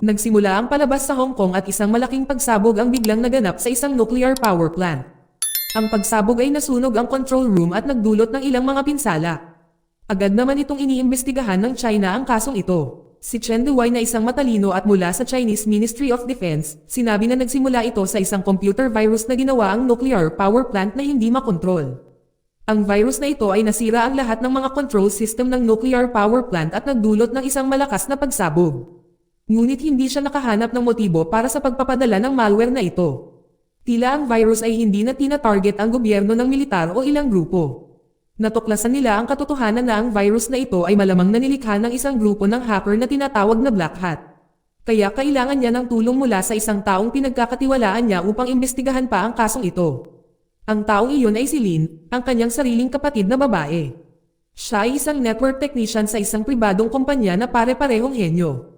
Nagsimula ang palabas sa Hong Kong at isang malaking pagsabog ang biglang naganap sa isang nuclear power plant. Ang pagsabog ay nasunog ang control room at nagdulot ng ilang mga pinsala. Agad naman itong iniimbestigahan ng China ang kasong ito. Si Chen Duwei na isang matalino at mula sa Chinese Ministry of Defense, sinabi na nagsimula ito sa isang computer virus na ginawa ang nuclear power plant na hindi makontrol. Ang virus na ito ay nasira ang lahat ng mga control system ng nuclear power plant at nagdulot ng isang malakas na pagsabog. Ngunit hindi siya nakahanap ng motibo para sa pagpapadala ng malware na ito. Tila ang virus ay hindi na tina-target ang gobyerno ng militar o ilang grupo. Natuklasan nila ang katotohanan na ang virus na ito ay malamang nanilikha ng isang grupo ng hacker na tinatawag na Black Hat. Kaya kailangan niya ng tulong mula sa isang taong pinagkakatiwalaan niya upang imbestigahan pa ang kasong ito. Ang taong iyon ay si Lin, ang kanyang sariling kapatid na babae. Siya ay isang network technician sa isang pribadong kumpanya na pare-parehong henyo.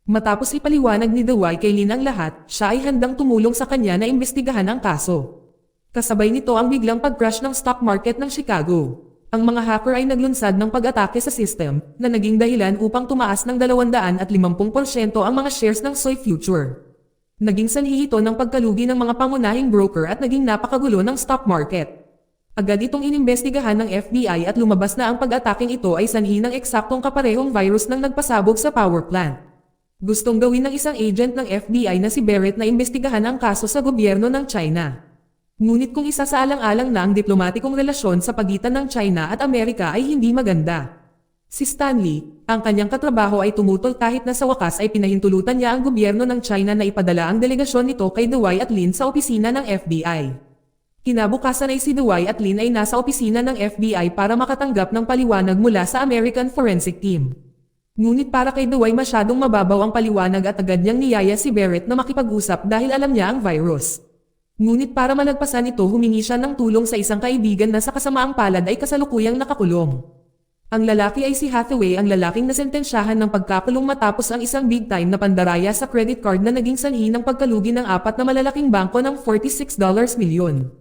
Matapos ipaliwanag ni Duwei kay Lin ang lahat, siya ay handang tumulong sa kanya na imbestigahan ang kaso. Kasabay nito ang biglang pag-crash ng stock market ng Chicago. Ang mga hacker ay naglunsad ng pag-atake sa system na naging dahilan upang tumaas ng 250% ang mga shares ng SOI Future. Naging sanhi ito ng pagkalugi ng mga pangunahing broker at naging napakagulo ng stock market. Agad itong inimbestigahan ng FBI at lumabas na ang pag-ataking ito ay sanhi ng eksaktong kaparehong virus ng nagpasabog sa power plant. Gustong gawin ng isang agent ng FBI na si Barrett na imbestigahan ang kaso sa gobyerno ng China. Ngunit kung isa sa alang-alang na ang diplomatikong relasyon sa pagitan ng China at Amerika ay hindi maganda. Si Stanley, ang kanyang katrabaho ay tumutol kahit na sa wakas ay pinahintulutan niya ang gobyerno ng China na ipadala ang delegasyon nito kay Duwei at Lin sa opisina ng FBI. Kinabukasan ay si Duwei at Lin ay nasa opisina ng FBI para makatanggap ng paliwanag mula sa American Forensic Team. Ngunit para kay Duwei masyadong mababaw ang paliwanag at agad niyang niyaya si Barrett na makipag-usap dahil alam niya ang virus. Ngunit para malagpasan ito humingi siya ng tulong sa isang kaibigan na sa kasamaang palad ay kasalukuyang nakakulong. Ang lalaki ay si Hathaway, ang lalaking nasentensyahan ng pagkakulong matapos ang isang big-time na pandaraya sa credit card na naging sanhi ng pagkalugi ng 4 na malalaking bangko ng $46 milyon.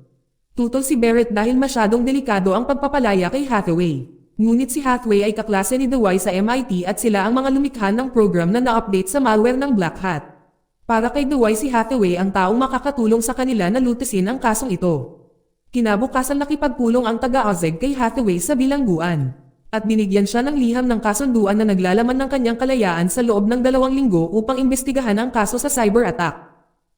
Tutol si Barrett dahil masyadong delikado ang pagpapalaya kay Hathaway. Ngunit si Hathaway ay kaklase ni Duwei sa MIT at sila ang mga lumikha ng program na na-update sa malware ng Black Hat. Para kay Duwei si Hathaway ang taong makakatulong sa kanila na lutisin ang kasong ito. Kinabukasan nakipagpulong ang taga-Ozeg kay Hathaway sa bilangguan. At binigyan siya ng liham ng kasunduan na naglalaman ng kanyang kalayaan sa loob ng 2 linggo upang imbestigahan ang kaso sa cyber attack.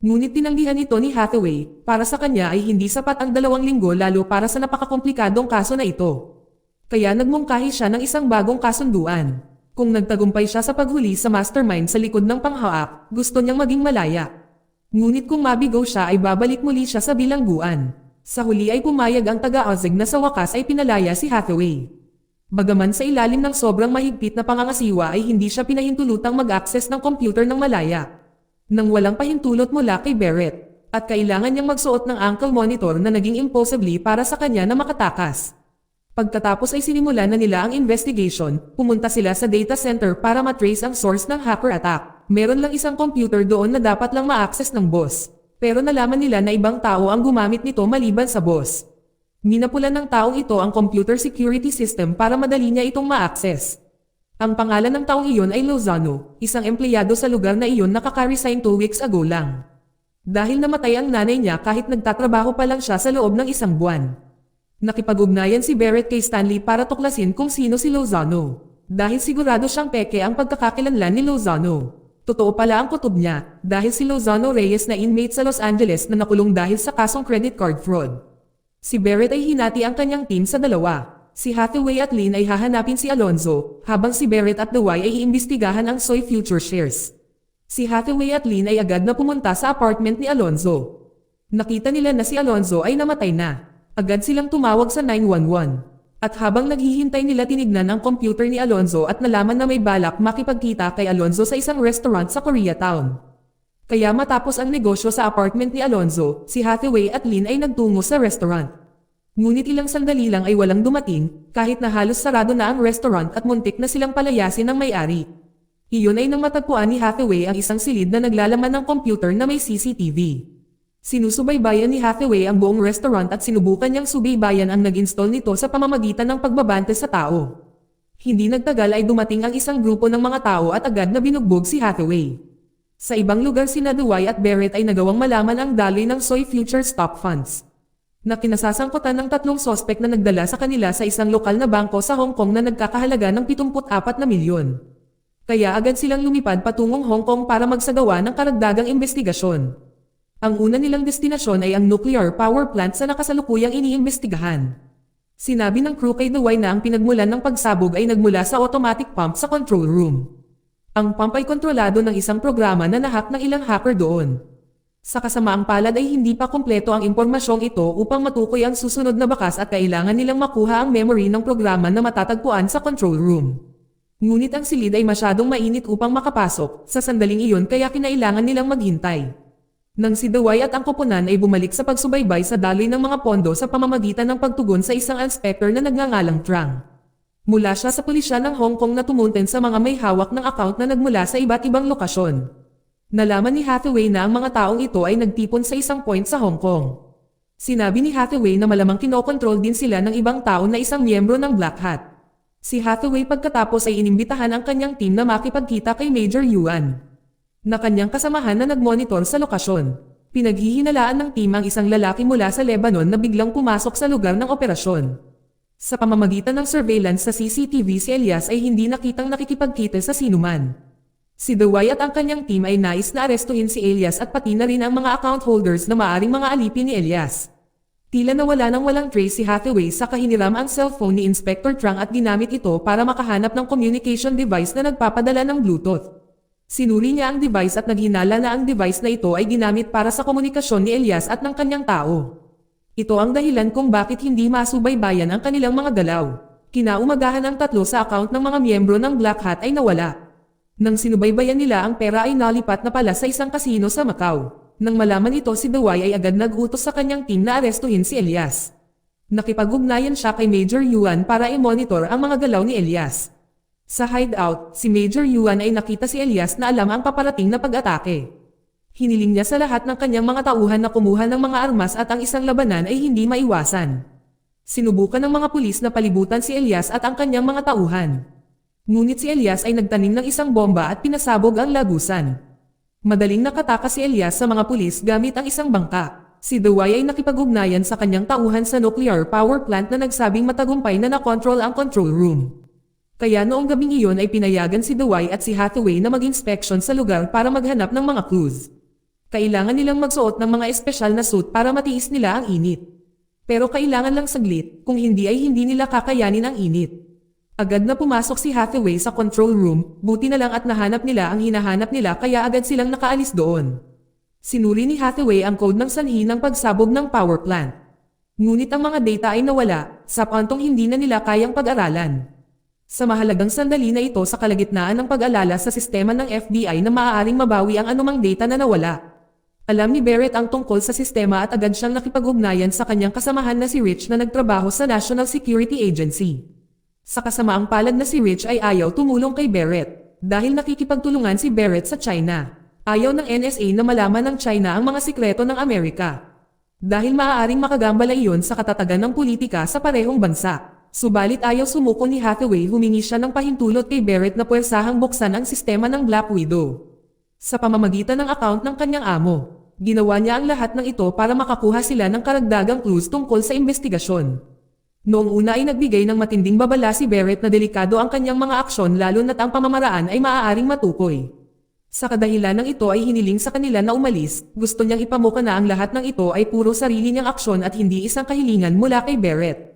Ngunit tinanggihan ito ni Hathaway, para sa kanya ay hindi sapat ang 2 linggo lalo para sa napakakomplikadong kaso na ito. Kaya nagmungkahi siya ng isang bagong kasunduan. Kung nagtagumpay siya sa paghuli sa mastermind sa likod ng panghaak, gusto niyang maging malaya. Ngunit kung mabigo siya ay babalik muli siya sa bilangguan. Sa huli ay pumayag ang taga-Ozeg na sa wakas ay pinalaya si Hathaway. Bagaman sa ilalim ng sobrang mahigpit na pangangasiwa ay hindi siya pinahintulutang mag-access ng computer ng malaya. Nang walang pahintulot mula kay Barrett, at kailangan niyang magsuot ng ankle monitor na naging impossibly para sa kanya na makatakas. Pagkatapos ay sinimulan na nila ang investigation, pumunta sila sa data center para matrace ang source ng hacker attack. Meron lang isang computer doon na dapat lang ma-access ng boss. Pero nalaman nila na ibang tao ang gumamit nito maliban sa boss. Minapulan ng taong ito ang computer security system para madali niya itong ma-access. Ang pangalan ng taong iyon ay Lozano, isang empleyado sa lugar na iyon na kaka-resign 2 weeks ago lang. Dahil namatay ang nanay niya kahit nagtatrabaho pa lang siya sa loob ng 1 buwan. Nakipag-ugnayan si Barrett kay Stanley para tuklasin kung sino si Lozano. Dahil sigurado siyang peke ang pagkakakilanlan ni Lozano. Totoo pala ang kutob niya, dahil si Lozano Reyes na inmate sa Los Angeles na nakulong dahil sa kasong credit card fraud. Si Barrett ay hinati ang kanyang team sa 2. Si Hathaway at Lin ay hahanapin si Alonzo, habang si Barrett at Duwei ay iimbestigahan ang SOI Future shares. Si Hathaway at Lin ay agad na pumunta sa apartment ni Alonzo. Nakita nila na si Alonzo ay namatay na. Agad silang tumawag sa 911. At habang naghihintay nila tinignan ang computer ni Alonzo at nalaman na may balak makipagkita kay Alonzo sa isang restaurant sa Koreatown. Kaya matapos ang negosyo sa apartment ni Alonzo, si Hathaway at Lin ay nagtungo sa restaurant. Ngunit ilang sandali lang ay walang dumating, kahit na halos sarado na ang restaurant at muntik na silang palayasin ng may-ari. Iyon ay nang matagpuan ni Hathaway ang isang silid na naglalaman ng computer na may CCTV. Sinusubaybayan ni Hathaway ang buong restaurant at sinubukan niyang subaybayan ang nag-install nito sa pamamagitan ng pagbabante sa tao. Hindi nagtagal ay dumating ang isang grupo ng mga tao at agad na binugbog si Hathaway. Sa ibang lugar sina Dewey at Barrett ay nagawang malaman ang daloy ng Soy Future Stock Funds na kinasasangkutan ng 3 sospek na nagdala sa kanila sa isang lokal na bangko sa Hong Kong na nagkakahalaga ng 74 na milyon. Kaya agad silang lumipad patungong Hong Kong para magsagawa ng karagdagang investigasyon. Ang una nilang destinasyon ay ang nuclear power plant sa nakasalukuyang iniimbestigahan. Sinabi ng crew kay Dewey na ang pinagmulan ng pagsabog ay nagmula sa automatic pump sa control room. Ang pump ay kontrolado ng isang programa na nahack ng ilang hacker doon. Sa kasamaang palad ay hindi pa kumpleto ang impormasyong ito upang matukoy ang susunod na bakas at kailangan nilang makuha ang memory ng programa na matatagpuan sa control room. Ngunit ang silid ay masyadong mainit upang makapasok sa sandaling iyon kaya kinailangan nilang maghintay. Nang si Dewey at ang koponan ay bumalik sa pagsubaybay sa daloy ng mga pondo sa pamamagitan ng pagtugon sa isang inspector na nagngangalang Trang. Mula siya sa pulisya ng Hong Kong na tumunten sa mga may hawak ng account na nagmula sa iba't ibang lokasyon. Nalaman ni Hathaway na ang mga taong ito ay nagtipon sa isang point sa Hong Kong. Sinabi ni Hathaway na malamang kinokontrol din sila ng ibang tao na isang miyembro ng Black Hat. Si Hathaway pagkatapos ay inimbitahan ang kanyang team na makipagkita kay Major Yuan, na kanyang kasamahan na nagmonitor sa lokasyon. Pinaghihinalaan ng team ang isang lalaki mula sa Lebanon na biglang pumasok sa lugar ng operasyon. Sa pamamagitan ng surveillance sa CCTV si Elias ay hindi nakitang nakikipagkita sa sinuman. Si Dewey at ang kanyang team ay nais na arestuhin si Elias at pati na rin ang mga account holders na maaring mga alipin ni Elias. Tila nawala nang walang trace si Hathaway sa kahiniram ang cellphone ni Inspector Trang at ginamit ito para makahanap ng communication device na nagpapadala ng Bluetooth. Sinuri niya ang device at naghinala na ang device na ito ay ginamit para sa komunikasyon ni Elias at ng kanyang tao. Ito ang dahilan kung bakit hindi masubaybayan ang kanilang mga galaw. Kinaumagahan ang 3 sa account ng mga miyembro ng Black Hat ay nawala. Nang sinubaybayan nila ang pera ay nalipat na pala sa isang kasino sa Macau. Nang malaman ito si Dewey ay agad nagutos sa kanyang team na arestuhin si Elias. Nakipag-ugnayan siya kay Major Yuan para i-monitor ang mga galaw ni Elias. Sa hideout, si Major Yuan ay nakita si Elias na alam ang paparating na pag-atake. Hiniling niya sa lahat ng kanyang mga tauhan na kumuha ng mga armas at ang isang labanan ay hindi maiwasan. Sinubukan ng mga pulis na palibutan si Elias at ang kanyang mga tauhan. Ngunit si Elias ay nagtanim ng isang bomba at pinasabog ang lagusan. Madaling nakatakas si Elias sa mga pulis gamit ang isang bangka. Si Dewey ay nakipag-ugnayan sa kanyang tauhan sa nuclear power plant na nagsabing matagumpay na nakontrol ang control room. Kaya noong gabing iyon ay pinayagan si Dewey at si Hathaway na mag-inspection sa lugar para maghanap ng mga clues. Kailangan nilang magsuot ng mga espesyal na suit para matiis nila ang init. Pero kailangan lang saglit, kung hindi ay hindi nila kakayanin ang init. Agad na pumasok si Hathaway sa control room, buti na lang at nahanap nila ang hinahanap nila kaya agad silang nakaalis doon. Sinuri ni Hathaway ang code ng sanhi ng pagsabog ng power plant. Ngunit ang mga data ay nawala, sa puntong hindi na nila kayang pag-aralan. Sa mahalagang sandali na ito sa kalagitnaan ng pag-alala sa sistema ng FBI na maaaring mabawi ang anumang data na nawala. Alam ni Barrett ang tungkol sa sistema at agad siyang nakipag-ugnayan sa kanyang kasamahan na si Rich na nagtrabaho sa National Security Agency. Sa kasamaang palad na si Rich ay ayaw tumulong kay Barrett dahil nakikipagtulungan si Barrett sa China. Ayaw ng NSA na malaman ng China ang mga sikreto ng Amerika. Dahil maaaring makagambala iyon sa katatagan ng politika sa parehong bansa. Subalit ayaw sumuko ni Hathaway, humingi siya ng pahintulot kay Barrett na puwersahang buksan ang sistema ng Black Widow. Sa pamamagitan ng account ng kanyang amo, ginawa niya ang lahat ng ito para makakuha sila ng karagdagang clues tungkol sa investigasyon. Noong una ay nagbigay ng matinding babala si Barrett na delikado ang kanyang mga aksyon lalo na't ang pamamaraan ay maaaring matukoy. Sa kadahilan ng ito ay hiniling sa kanila na umalis, gusto niyang ipamuka na ang lahat ng ito ay puro sarili niyang aksyon at hindi isang kahilingan mula kay Barrett.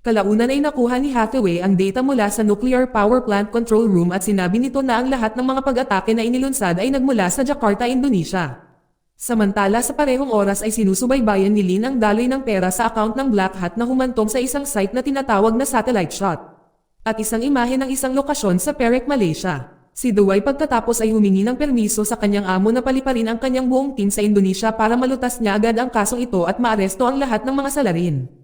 Kalaunan ay nakuha ni Hathaway ang data mula sa nuclear power plant control room at sinabi nito na ang lahat ng mga pag-atake na inilunsad ay nagmula sa Jakarta, Indonesia. Samantala sa parehong oras ay sinusubaybayan ni Lin ang daloy ng pera sa account ng Black Hat na humantong sa isang site na tinatawag na satellite shot. At isang imahe ng isang lokasyon sa Perak, Malaysia. Si Dewey pagkatapos ay humingi ng permiso sa kanyang amo na paliparin ang kanyang buong team sa Indonesia para malutas niya agad ang kasong ito at maaresto ang lahat ng mga salarin.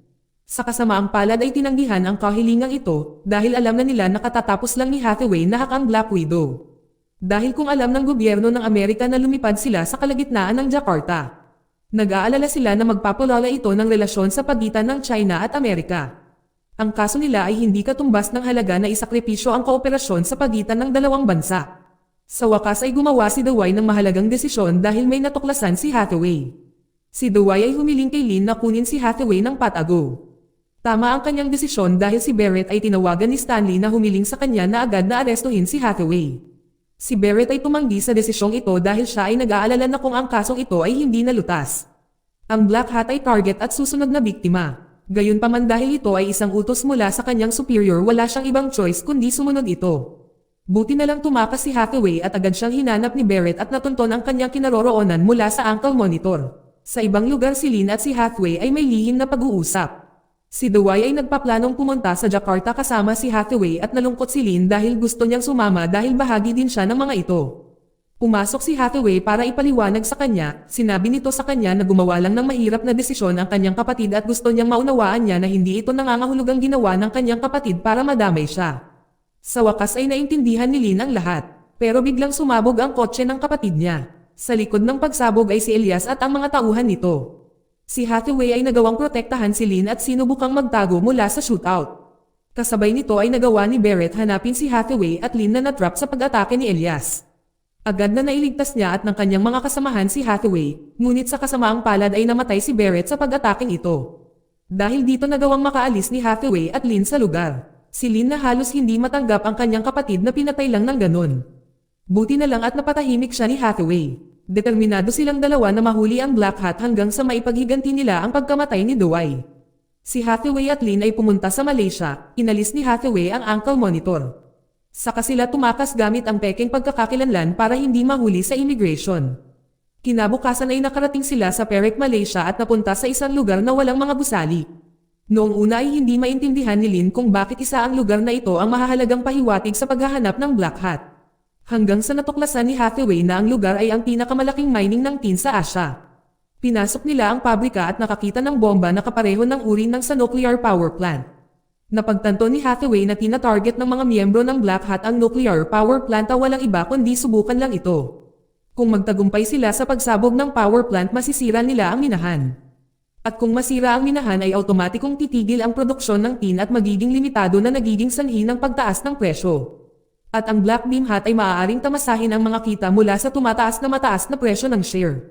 Sa kasamaang palad ay tinanggihan ang kahilingang ito dahil alam na nila na katatapos lang ni Hathaway na hack ang Black Widow. Dahil kung alam ng gobyerno ng Amerika na lumipad sila sa kalagitnaan ng Jakarta. Nag-aalala sila na magpapalala ito ng relasyon sa pagitan ng China at Amerika. Ang kaso nila ay hindi katumbas ng halaga na isakripisyo ang kooperasyon sa pagitan ng dalawang bansa. Sa wakas ay gumawa si Dawai ng mahalagang desisyon dahil may natuklasan si Hathaway. Si Dawai ay humiling kay Lin na kunin si Hathaway ng patago. Tama ang kanyang desisyon dahil si Barrett ay tinawagan ni Stanley na humiling sa kanya na agad na arestuhin si Hathaway. Si Barrett ay tumanggi sa desisyong ito dahil siya ay nag-aalala na kung ang kasong ito ay hindi nalutas. Ang Black Hat ay target at susunod na biktima. Gayunpaman dahil ito ay isang utos mula sa kanyang superior, wala siyang ibang choice kundi sumunod ito. Buti na lang tumakas si Hathaway at agad siyang hinanap ni Barrett at natunton ang kanyang kinaroroonan mula sa ankle monitor. Sa ibang lugar si Lin at si Hathaway ay may lihim na pag-uusap. Si Dawai ay nagpaplanong pumunta sa Jakarta kasama si Hathaway at nalungkot si Lin dahil gusto niyang sumama dahil bahagi din siya ng mga ito. Pumasok si Hathaway para ipaliwanag sa kanya, sinabi nito sa kanya na gumawa lang ng mahirap na desisyon ang kanyang kapatid at gusto niyang maunawaan niya na hindi ito nangangahulugang ginawa ng kanyang kapatid para madamay siya. Sa wakas ay naintindihan ni Lin ang lahat, pero biglang sumabog ang kotse ng kapatid niya. Sa likod ng pagsabog ay si Elias at ang mga tauhan nito. Si Hathaway ay nagawang protektahan si Lin at sinubukang magtago mula sa shootout. Kasabay nito ay nagawa ni Barrett hanapin si Hathaway at Lin na natrap sa pag-atake ni Elias. Agad na nailigtas niya at ng kanyang mga kasamahan si Hathaway, ngunit sa kasamaang palad ay namatay si Barrett sa pag-ataking ito. Dahil dito nagawang makaalis ni Hathaway at Lin sa lugar. Si Lin na halos hindi matanggap ang kanyang kapatid na pinatay lang ng ganon. Buti na lang at napatahimik siya ni Hathaway. Determinado silang dalawa na mahuli ang Black Hat hanggang sa maipaghiganti nila ang pagkamatay ni Dawai. Si Hathaway at Lin ay pumunta sa Malaysia, inalis ni Hathaway ang ankle monitor. Saka sila tumakas gamit ang pekeng pagkakakilanlan para hindi mahuli sa immigration. Kinabukasan ay nakarating sila sa Perak, Malaysia at napunta sa isang lugar na walang mga gusali. Noong una ay hindi maintindihan ni Lin kung bakit isa ang lugar na ito ang mahahalagang pahiwatig sa paghahanap ng Black Hat. Hanggang sa natuklasan ni Hathaway na ang lugar ay ang pinakamalaking mining ng tin sa Asia. Pinasok nila ang pabrika at nakakita ng bomba na kapareho ng uri ng sa nuclear power plant. Napagtanto ni Hathaway na tina-target ng mga miyembro ng Black Hat ang nuclear power plant at walang iba kundi subukan lang ito. Kung magtagumpay sila sa pagsabog ng power plant, masisira nila ang minahan. At kung masira ang minahan ay automatikong titigil ang produksyon ng tin at magiging limitado na nagiging sanhi ng pagtaas ng presyo. At ang Black Beam Hat ay maaaring tamasahin ang mga kita mula sa tumataas na mataas na presyo ng share.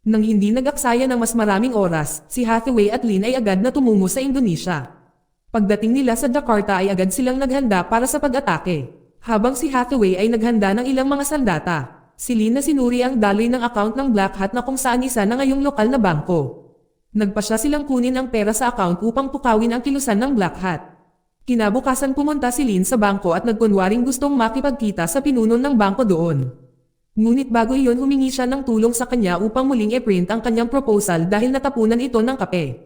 Nang hindi nag-aksaya ng mas maraming oras, si Hathaway at Lin ay agad na tumungo sa Indonesia. Pagdating nila sa Jakarta ay agad silang naghanda para sa pag-atake. Habang si Hathaway ay naghanda ng ilang mga sandata, si Lin na sinuri ang daloy ng account ng Black Hat na kung saan isa na ngayong lokal na bangko. Nagpasya silang kunin ang pera sa account upang pukawin ang kilusan ng Black Hat. Kinabukasan pumunta si Lin sa bangko at nagkunwaring gustong makipagkita sa pinuno ng bangko doon. Ngunit bago iyon humingi siya ng tulong sa kanya upang muling i-print ang kanyang proposal dahil natapunan ito ng kape.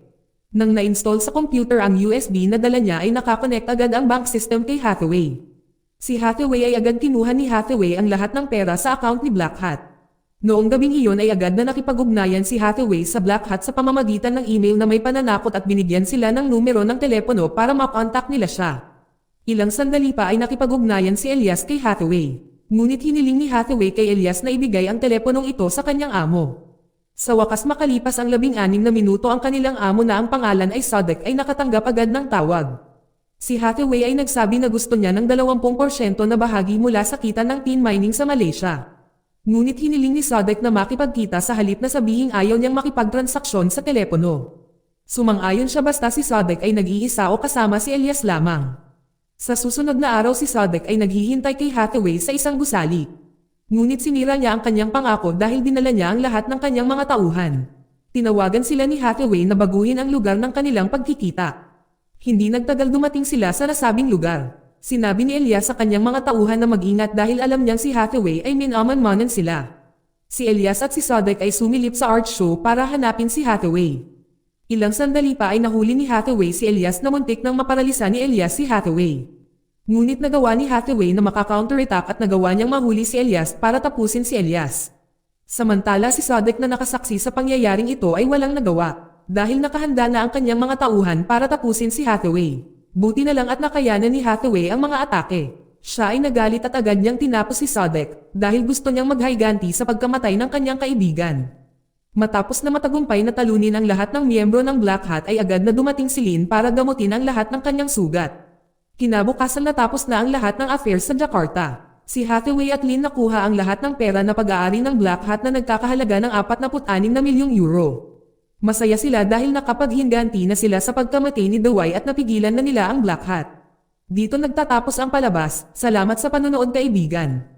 Nang na-install sa computer ang USB na dala niya ay nakakonect agad ang bank system kay Hathaway. Si Hathaway ay agad kinuha ni Hathaway ang lahat ng pera sa account ni Black Hat. Noong gabing iyon ay agad na nakipag-ugnayan si Hathaway sa Black Hat sa pamamagitan ng email na may pananakot at binigyan sila ng numero ng telepono para makontak nila siya. Ilang sandali pa ay nakipag-ugnayan si Elias kay Hathaway. Ngunit hiniling ni Hathaway kay Elias na ibigay ang teleponong ito sa kanyang amo. Sa wakas makalipas ang 16 na minuto ang kanilang amo na ang pangalan ay Sadek ay nakatanggap agad ng tawag. Si Hathaway ay nagsabi na gusto niya ng 20% na bahagi mula sa kita ng tin mining sa Malaysia. Ngunit hiniling ni Sadek na makipagkita sa halip na sabihing ayaw niyang makipagtransaksyon sa telepono. Sumang-ayon siya basta si Sadek ay nag-iisa o kasama si Elias lamang. Sa susunod na araw si Sadek ay naghihintay kay Hathaway sa isang gusali. Ngunit sinira niya ang kanyang pangako dahil dinala niya ang lahat ng kanyang mga tauhan. Tinawagan sila ni Hathaway na baguhin ang lugar ng kanilang pagkikita. Hindi nagtagal dumating sila sa nasabing lugar. Sinabi ni Elias sa kanyang mga tauhan na mag-ingat dahil alam niyang si Hathaway ay minaman-manan sila. Si Elias at si Sadek ay sumilip sa art show para hanapin si Hathaway. Ilang sandali pa ay nahuli ni Hathaway si Elias na muntik nang maparalisa ni Elias si Hathaway. Ngunit nagawa ni Hathaway na maka-counterattack at nagawa niyang mahuli si Elias para tapusin si Elias. Samantala si Sadek na nakasaksi sa pangyayaring ito ay walang nagawa, dahil nakahanda na ang kanyang mga tauhan para tapusin si Hathaway. Buti na lang at nakayanan ni Hathaway ang mga atake. Siya ay nagalit at agad niyang tinapos si Sadek, dahil gusto niyang maghayganti sa pagkamatay ng kanyang kaibigan. Matapos na matagumpay na talunin ang lahat ng miyembro ng Black Hat ay agad na dumating si Lin para gamutin ang lahat ng kanyang sugat. Kinabukasan natapos na ang lahat ng affairs sa Jakarta. Si Hathaway at Lin nakuha ang lahat ng pera na pag-aari ng Black Hat na nagkakahalaga ng 46 na milyong euro. Masaya sila dahil nakapaghinganti na sila sa pagkamatay ni Dewey at napigilan na nila ang Black Hat. Dito nagtatapos ang palabas. Salamat sa panonood kaibigan.